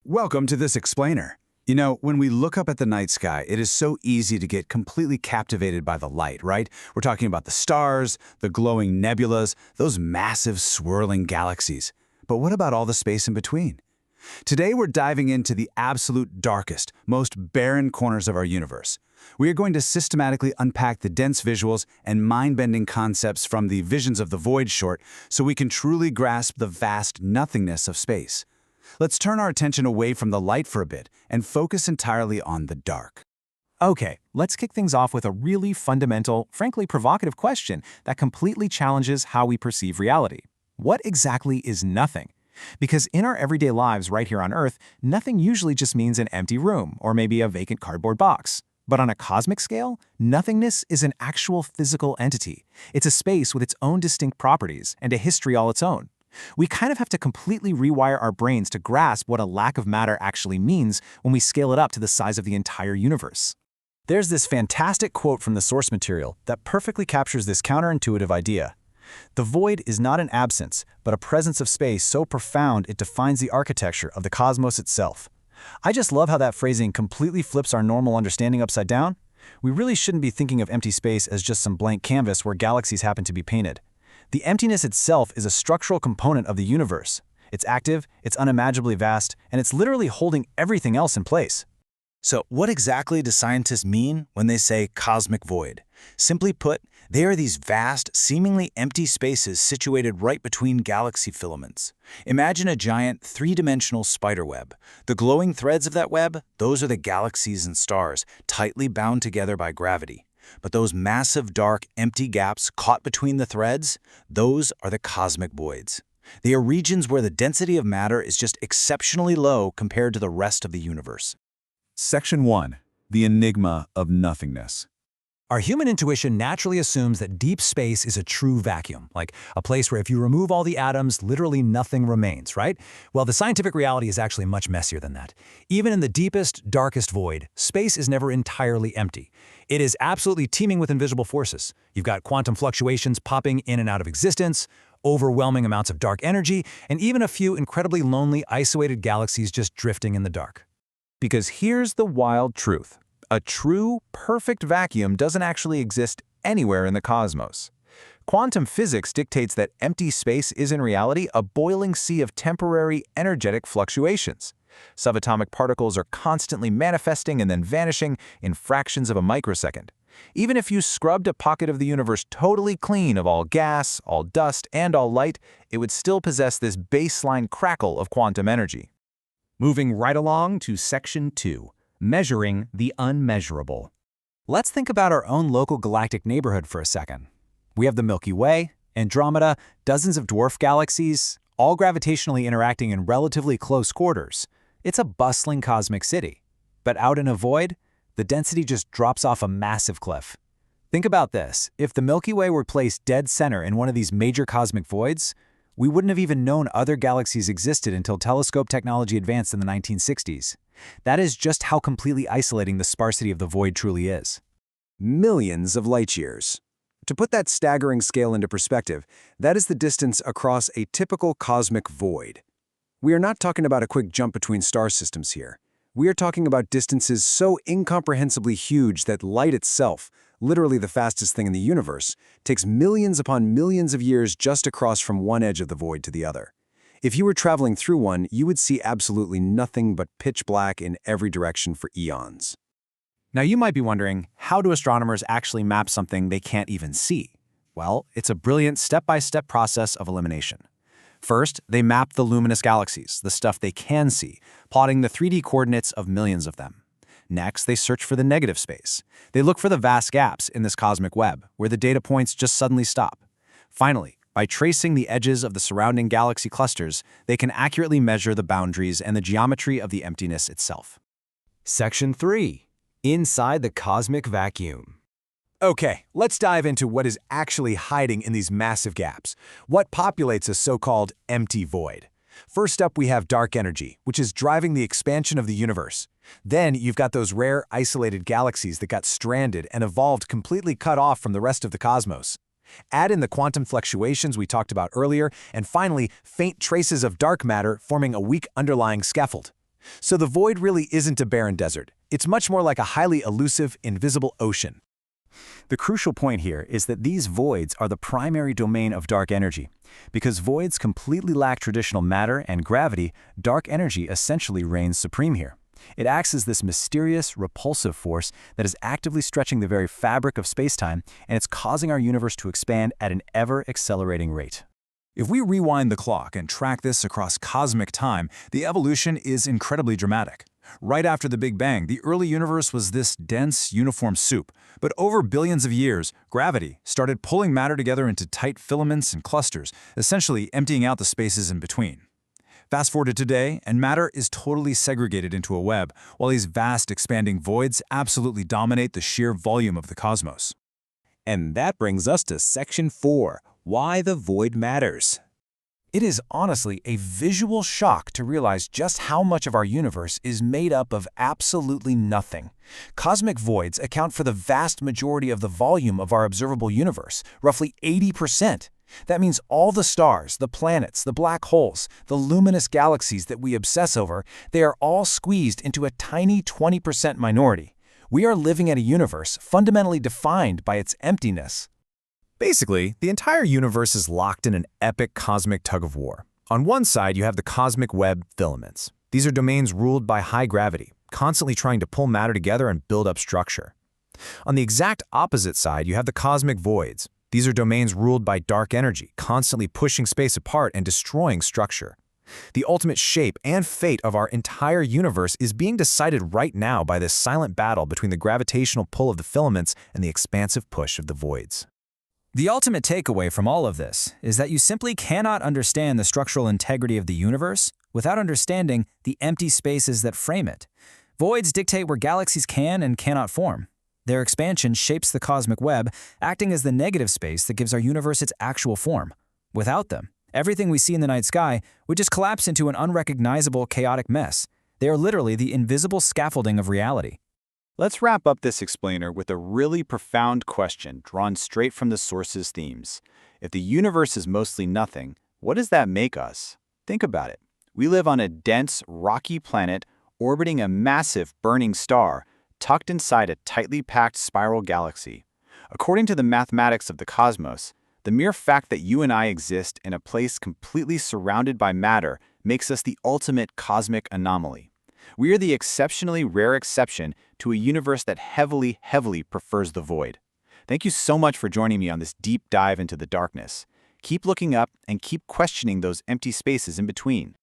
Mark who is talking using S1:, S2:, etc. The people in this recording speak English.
S1: Welcome to this explainer. You know, when we look up at the night sky, it is so easy to get completely captivated by the light, right? We're talking about the stars, the glowing nebulas, those massive swirling galaxies. But what about all the space in between? Today we're diving into the absolute darkest, most barren corners of our universe. We are going to systematically unpack the dense visuals and mind-bending concepts from the Visions of the Void short so we can truly grasp the vast nothingness of space. Let's turn our attention away from the light for a bit and focus entirely on the dark.
S2: Okay, let's kick things off with a really fundamental, frankly provocative question that completely challenges how we perceive reality. What exactly is nothing? Because in our everyday lives right here on Earth, nothing usually just means an empty room or maybe a vacant cardboard box. But on a cosmic scale, nothingness is an actual physical entity. It's a space with its own distinct properties and a history all its own. We kind of have to completely rewire our brains to grasp what a lack of matter actually means when we scale it up to the size of the entire universe.
S3: There's this fantastic quote from the source material that perfectly captures this counterintuitive idea. The void is not an absence, but a presence of space so profound it defines the architecture of the cosmos itself. I just love how that phrasing completely flips our normal understanding upside down. We really shouldn't be thinking of empty space as just some blank canvas where galaxies happen to be painted. The emptiness itself is a structural component of the universe. It's active, it's unimaginably vast, and it's literally holding everything else in place.
S4: So what exactly do scientists mean when they say cosmic void? Simply put, they are these vast, seemingly empty spaces situated right between galaxy filaments. Imagine a giant, three-dimensional spider web. The glowing threads of that web, those are the galaxies and stars, tightly bound together by gravity. But those massive, dark, empty gaps caught between the threads, those are the cosmic voids. They are regions where the density of matter is just exceptionally low compared to the rest of the universe.
S1: Section 1. The Enigma of Nothingness.
S2: Our human intuition naturally assumes that deep space is a true vacuum, like a place where if you remove all the atoms, literally nothing remains, right? Well, the scientific reality is actually much messier than that. Even in the deepest, darkest void, space is never entirely empty. It is absolutely teeming with invisible forces. You've got quantum fluctuations popping in and out of existence, overwhelming amounts of dark energy, and even a few incredibly lonely, isolated galaxies just drifting in the dark.
S3: Because here's the wild truth. A true, perfect vacuum doesn't actually exist anywhere in the cosmos. Quantum physics dictates that empty space is in reality a boiling sea of temporary energetic fluctuations. Subatomic particles are constantly manifesting and then vanishing in fractions of a microsecond. Even if you scrubbed a pocket of the universe totally clean of all gas, all dust, and all light, it would still possess this baseline crackle of quantum energy.
S5: Moving right along to Section 2. Measuring the unmeasurable.
S2: Let's think about our own local galactic neighborhood for a second. We have the Milky Way, Andromeda, dozens of dwarf galaxies, all gravitationally interacting in relatively close quarters. It's a bustling cosmic city. But out in a void, the density just drops off a massive cliff. Think about this. If the Milky Way were placed dead center in one of these major cosmic voids, we wouldn't have even known other galaxies existed until telescope technology advanced in the 1960s. That is just how completely isolating the sparsity of the void truly is.
S6: Millions of light years. To put that staggering scale into perspective, that is the distance across a typical cosmic void. We are not talking about a quick jump between star systems here. We are talking about distances so incomprehensibly huge that light itself, literally the fastest thing in the universe, takes millions upon millions of years just to cross from one edge of the void to the other. If you were traveling through one, you would see absolutely nothing but pitch black in every direction for eons.
S2: Now you might be wondering, how do astronomers actually map something they can't even see? Well, it's a brilliant step-by-step process of elimination. First, they map the luminous galaxies, the stuff they can see, plotting the 3D coordinates of millions of them. Next, they search for the negative space. They look for the vast gaps in this cosmic web, where the data points just suddenly stop. Finally, by tracing the edges of the surrounding galaxy clusters, they can accurately measure the boundaries and the geometry of the emptiness itself.
S5: Section 3. Inside the cosmic vacuum.
S2: Okay, let's dive into what is actually hiding in these massive gaps. What populates a so-called empty void? First up, we have dark energy, which is driving the expansion of the universe. Then you've got those rare, isolated galaxies that got stranded and evolved completely cut off from the rest of the cosmos. Add in the quantum fluctuations we talked about earlier, and finally, faint traces of dark matter forming a weak underlying scaffold. So the void really isn't a barren desert. It's much more like a highly elusive, invisible ocean. The crucial point here is that these voids are the primary domain of dark energy. Because voids completely lack traditional matter and gravity, dark energy essentially reigns supreme here. It acts as this mysterious, repulsive force that is actively stretching the very fabric of spacetime, and it's causing our universe to expand at an ever-accelerating rate.
S3: If we rewind the clock and track this across cosmic time, the evolution is incredibly dramatic. Right after the Big Bang, the early universe was this dense, uniform soup. But over billions of years, gravity started pulling matter together into tight filaments and clusters, essentially emptying out the spaces in between. Fast forward to today, and matter is totally segregated into a web, while these vast, expanding voids absolutely dominate the sheer volume of the cosmos.
S6: And that brings us to Section 4, Why the Void Matters.
S2: It is honestly a visual shock to realize just how much of our universe is made up of absolutely nothing. Cosmic voids account for the vast majority of the volume of our observable universe, roughly 80%. That means all the stars, the planets, the black holes, the luminous galaxies that we obsess over, they are all squeezed into a tiny 20% minority. We are living at a universe fundamentally defined by its emptiness.
S3: Basically, the entire universe is locked in an epic cosmic tug-of-war. On one side, you have the cosmic web filaments. These are domains ruled by high gravity, constantly trying to pull matter together and build up structure. On the exact opposite side, you have the cosmic voids. These are domains ruled by dark energy, constantly pushing space apart and destroying structure. The ultimate shape and fate of our entire universe is being decided right now by this silent battle between the gravitational pull of the filaments and the expansive push of the voids.
S5: The ultimate takeaway from all of this is that you simply cannot understand the structural integrity of the universe without understanding the empty spaces that frame it. Voids dictate where galaxies can and cannot form. Their expansion shapes the cosmic web, acting as the negative space that gives our universe its actual form. Without them, everything we see in the night sky would just collapse into an unrecognizable, chaotic mess. They are literally the invisible scaffolding of reality.
S7: Let's wrap up this explainer with a really profound question drawn straight from the source's themes. If the universe is mostly nothing, what does that make us? Think about it. We live on a dense, rocky planet orbiting a massive, burning star, tucked inside a tightly packed spiral galaxy. According to the mathematics of the cosmos, the mere fact that you and I exist in a place completely surrounded by matter makes us the ultimate cosmic anomaly. We are the exceptionally rare exception to a universe that heavily prefers the void. Thank you so much for joining me on this deep dive into the darkness. Keep looking up and keep questioning those empty spaces in between.